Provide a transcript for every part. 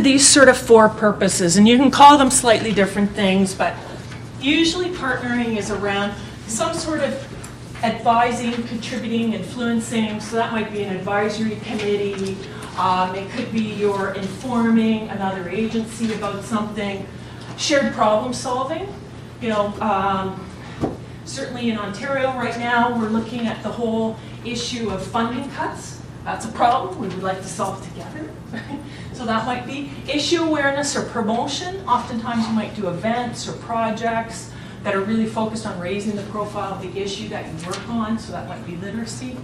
these sort of four purposes, and you can call them slightly different things, but usually partnering is around some sort of advising, contributing, influencing. So that might be an advisory committee. It could be you're informing another agency about something. Shared problem solving. You know, certainly in Ontario right now, we're looking at the whole issue of funding cuts. That's a problem we would like to solve together. So that might be issue awareness or promotion. Oftentimes you might do events or projects that are really focused on raising the profile of the issue that you work on, so that might be literacy.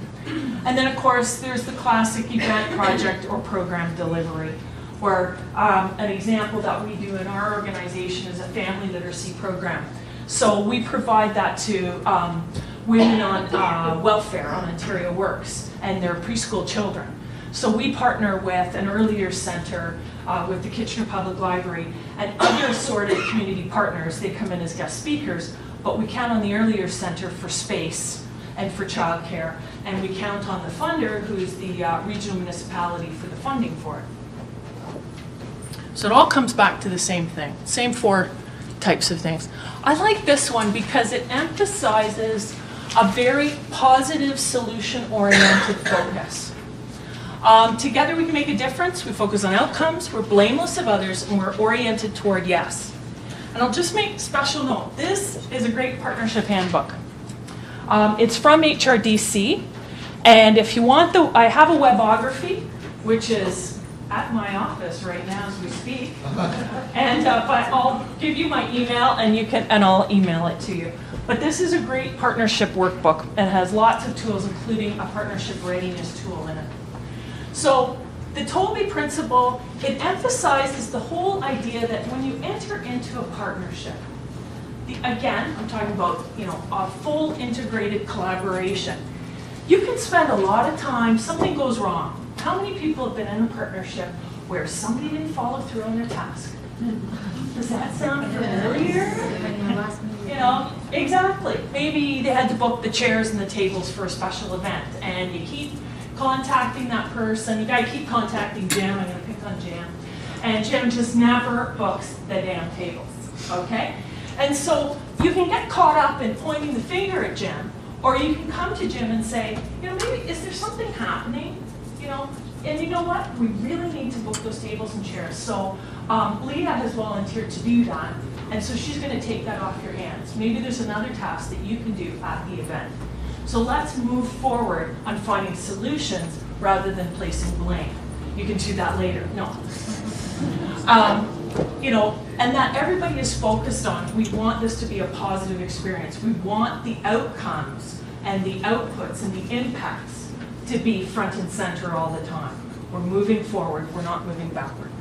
And then of course there's the classic event, project, or program delivery, where an example that we do in our organization is a family literacy program. So we provide that to women on welfare on Ontario Works and their preschool children. So we partner with an early years center, with the Kitchener Public Library, and other assorted community partners. They come in as guest speakers, but we count on the early years center for space and for childcare, and we count on the funder, who's the regional municipality, for the funding for it. So it all comes back to the same thing, same four types of things. I like this one because it emphasizes a very positive, solution-oriented focus. Together we can make a difference. We focus on outcomes, we're blameless of others, and we're oriented toward yes. And I'll just make special note, this is a great partnership handbook. It's from HRDC, and if you want I have a webography, which is at my office right now as we speak. And but I'll give you my email, and I'll email it to you. But this is a great partnership workbook and has lots of tools, including a partnership readiness tool in it. So the Tolby principle, it emphasizes the whole idea that when you enter into a partnership, again, I'm talking about, you know, a full integrated collaboration. You can spend a lot of time, something goes wrong. How many people have been in a partnership where somebody didn't follow through on their task? Does that sound familiar? You know, exactly. Maybe they had to book the chairs and the tables for a special event, and you keep contacting that person. You gotta keep contacting Jim. I'm gonna pick on Jim. And Jim just never books the damn tables, okay? And so you can get caught up in pointing the finger at Jim, or you can come to Jim and say, you know, maybe, is there something happening? You know, and you know what? We really need to book those tables and chairs. So Leah has volunteered to do that, and so she's gonna take that off your hands. Maybe there's another task that you can do at the event. So let's move forward on finding solutions rather than placing blame. You can do that later. No. You know, and that everybody is focused on, we want this to be a positive experience. We want the outcomes and the outputs and the impacts to be front and center all the time. We're moving forward, we're not moving backward.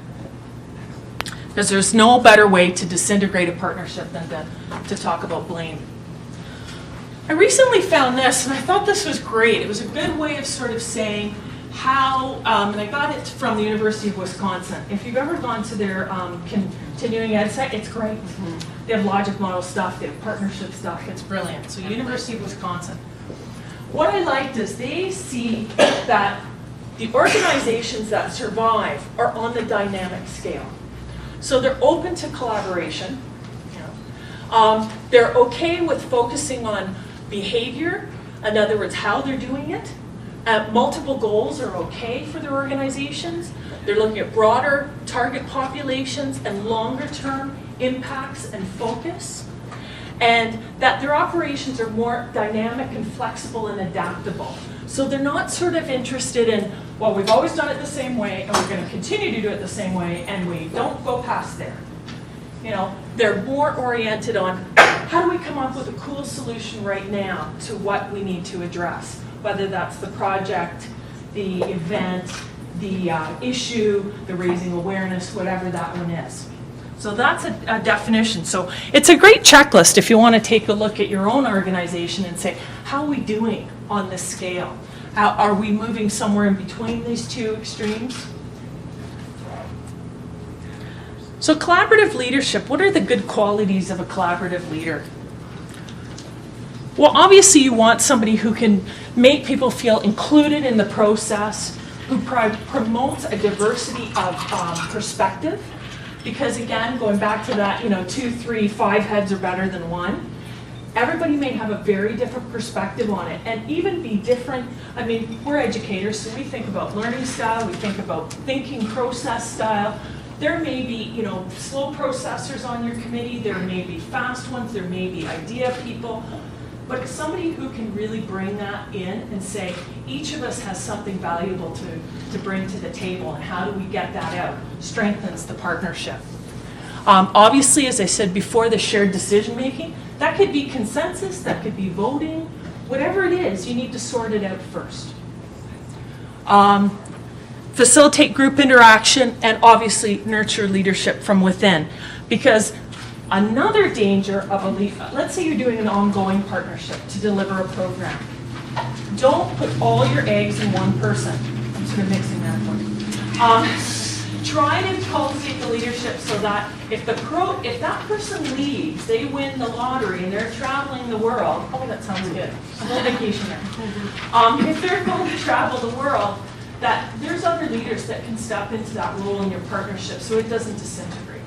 Because there's no better way to disintegrate a partnership than to talk about blame. I recently found this, and I thought this was great. It was a good way of sort of saying how, and I got it from the University of Wisconsin. If you've ever gone to their continuing ed site, it's great. They have logic model stuff, they have partnership stuff, it's brilliant. So University of Wisconsin. What I liked is they see that the organizations that survive are on the dynamic scale. So they're open to collaboration. They're okay with focusing on behavior, in other words, how they're doing it. Multiple goals are okay for their organizations. They're looking at broader target populations and longer term impacts and focus. And that their operations are more dynamic and flexible and adaptable. So they're not sort of interested in, well, we've always done it the same way and we're going to continue to do it the same way and we don't go past there. You know, they're more oriented on how do we come up with a cool solution right now to what we need to address, whether that's the project, the event, the issue, the raising awareness, whatever that one is. So that's a definition. So it's a great checklist if you want to take a look at your own organization and say, how are we doing on this scale? Are we moving somewhere in between these two extremes? So collaborative leadership, what are the good qualities of a collaborative leader? Well, obviously you want somebody who can make people feel included in the process, who promotes a diversity of perspective. Because again, going back to that, 2, 3, 5 heads are better than one. Everybody may have a very different perspective on it and even be different. I mean, we're educators, so we think about learning style, we think about thinking process style. There may be, slow processors on your committee, there may be fast ones, there may be idea people, but somebody who can really bring that in and say, each of us has something valuable to bring to the table, and how do we get that out, strengthens the partnership. Obviously, as I said before, the shared decision making, that could be consensus, that could be voting, whatever it is, you need to sort it out first. Facilitate group interaction, and obviously nurture leadership from within. Because another danger of let's say you're doing an ongoing partnership to deliver a program. Don't put all your eggs in one person. I'm sort of mixing that for you. Try to cultivate the leadership so that if that person leaves, they win the lottery and they're traveling the world. Oh, that sounds good. A little vacation there. If they're going to travel the world, that there's other leaders that can step into that role in your partnership so it doesn't disintegrate.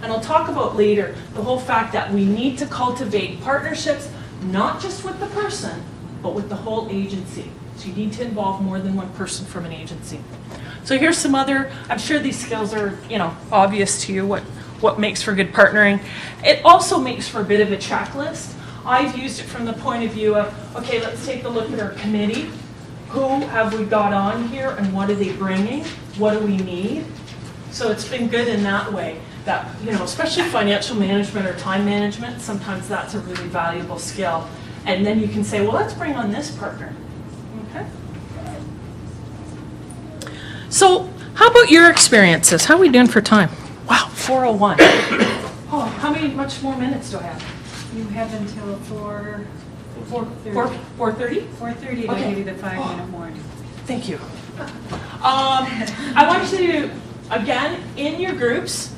And I'll talk about later the whole fact that we need to cultivate partnerships, not just with the person, but with the whole agency. So you need to involve more than one person from an agency. So here's some other, I'm sure these skills are, obvious to you, what makes for good partnering. It also makes for a bit of a checklist. I've used it from the point of view of, okay, let's take a look at our committee. Who have we got on here and what are they bringing? What do we need? So it's been good in that way. That, especially financial management or time management, sometimes that's a really valuable skill. And then you can say, well, let's bring on this partner. Okay. So how about your experiences? How are we doing for time? Wow, 4:01. Oh, how much more minutes do I have? You have until 4:30. 4:30? 4:30 to Okay. give you the 5-minute warning. Thank you. I want you to, again, in your groups,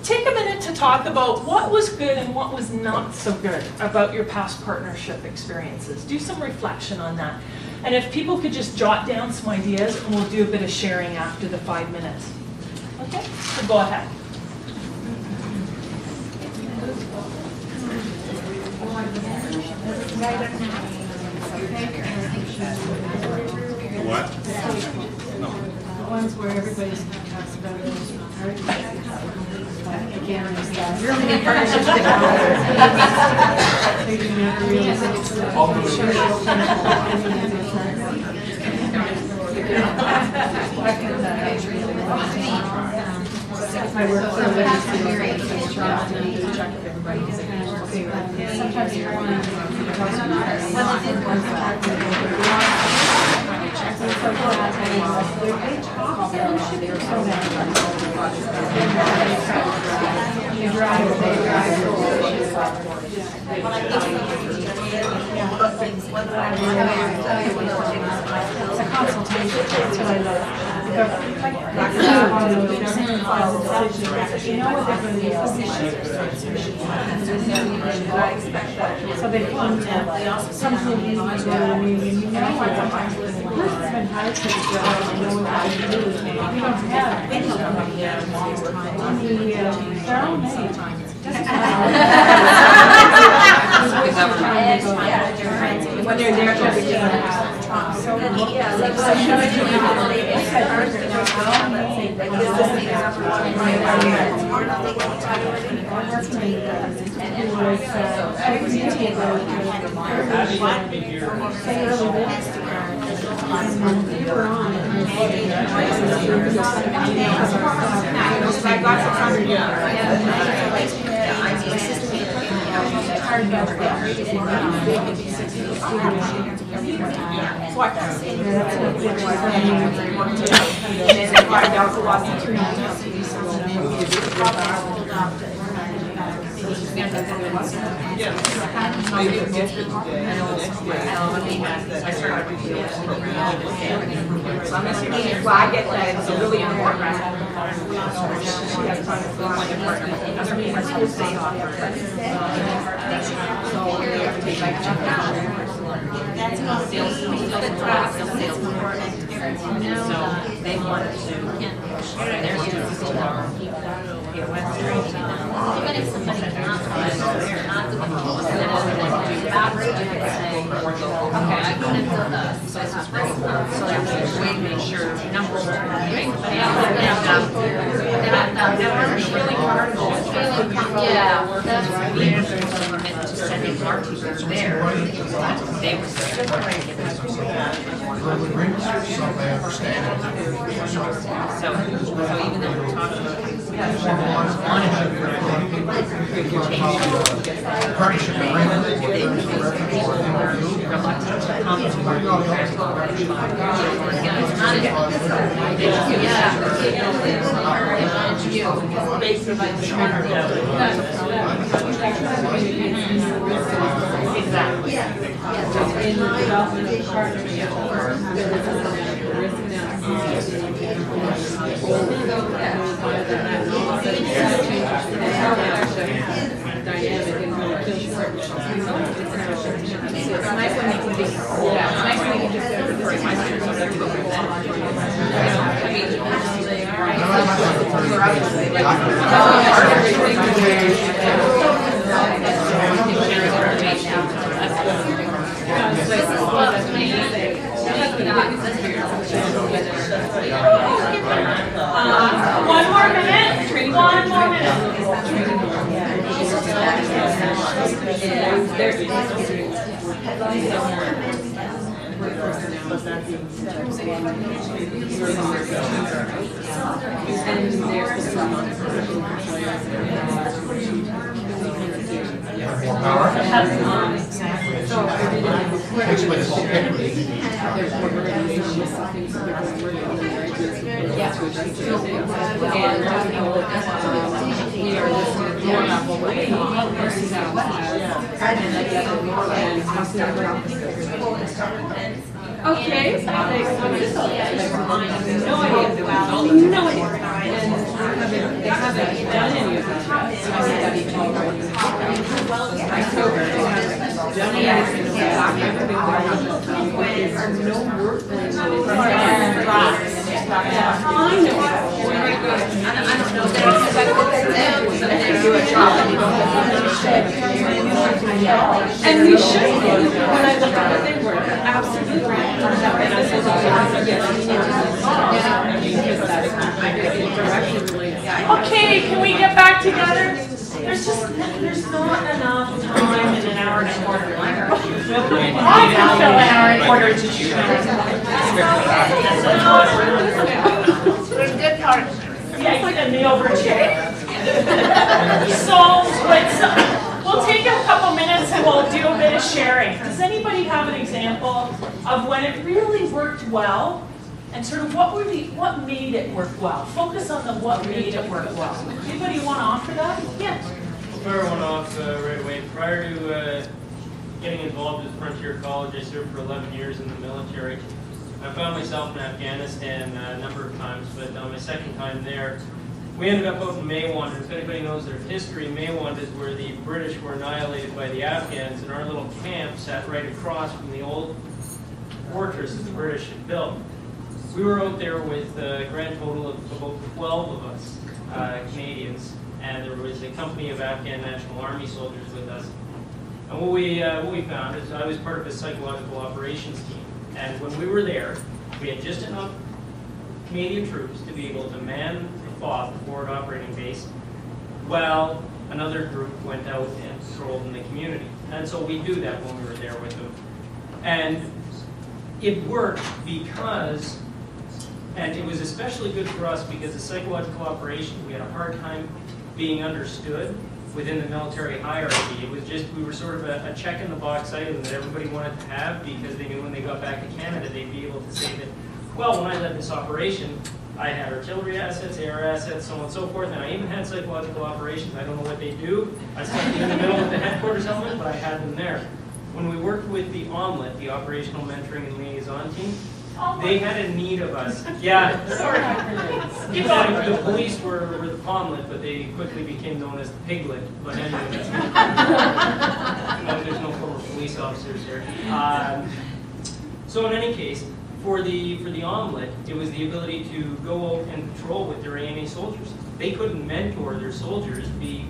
take a minute to talk about what was good and what was not so good about your past partnership experiences. Do some reflection on that. And if people could just jot down some ideas, and we'll do a bit of sharing after the 5 minutes. Okay, so go ahead. What? The ones where everybody talks about it. I can't understand. Really good partnerships. So you never I work for a sometimes you're it's a consultation. That's what I love. You know what they're going to do. So they come to something you know, you know what the person's been hired to the job and know what to do. You don't have anybody there are many times. When they're there to Well, I get that it's a really important. She has time to find a partner. Doesn't mean we're supposed to stay on her. So we have to take like So they wanted to share their students to get West Street. Even if somebody cannot find not the controls, then it's going to do that, you can say, okay, I couldn't do that, so it's great. So they're just waiting to make sure numbers are right. It's really hard. Yeah, that's right. We meant to sending our teachers there. They were still trying to get this. So even though we're talking about things, Partnership agreement. exactly. In the development of the partnership, there is a risk analysis. Dynamic and really feel certain. It's nice when you can be, yeah, it's nice when you can just go to my students are very good at One more minute. One more minute. More power. Takes away the whole equity. Okay. No idea. And they haven't done any of that. October, they haven't done anything. There's no work going on. And we should be. When I look at what they were, absolutely. And I said, Okay, can we get back together? There's not enough time in an hour and a quarter. I can fill an hour and a quarter to shoot. There's good part. Yeah, and the overture. So we'll take a couple minutes and we'll do a bit of sharing. Does anybody have an example of when it really worked well? And sort of what made it work well? Focus on the what made it work well. Anybody want to offer that? Yeah. I'll fire one off right away. Prior to getting involved with Frontier College, I served for 11 years in the military. I found myself in Afghanistan a number of times, but on my second time there, we ended up out in Maiwand. If anybody knows their history, Maiwand is where the British were annihilated by the Afghans, and our little camp sat right across from the old fortress that the British had built. We were out there with a grand total of about 12 of us, Canadians, and there was a company of Afghan National Army soldiers with us. And what we found is I was part of a psychological operations team, and when we were there, we had just enough Canadian troops to be able to man the FOB, the Forward Operating Base, while another group went out and patrolled in the community. And so we do that when we were there with them. And it worked because, and it was especially good for us because the psychological operation, we had a hard time being understood within the military hierarchy. It was just, we were sort of a check in the box item that everybody wanted to have because they knew when they got back to Canada, they'd be able to say that, well, when I led this operation, I had artillery assets, air assets, so on and so forth, and I even had psychological operations. I don't know what they do. I stuck them in the middle of the headquarters element, but I had them there. When we worked with the OMLET, the Operational Mentoring and Liaison Team, they had a need of us. Yeah, sorry. The police were the POMLET, but they quickly became known as the Piglet. But anyway, there's no former police officers here. So in any case, For the omelet, it was the ability to go out and patrol with their AMA soldiers. They couldn't mentor their soldiers, be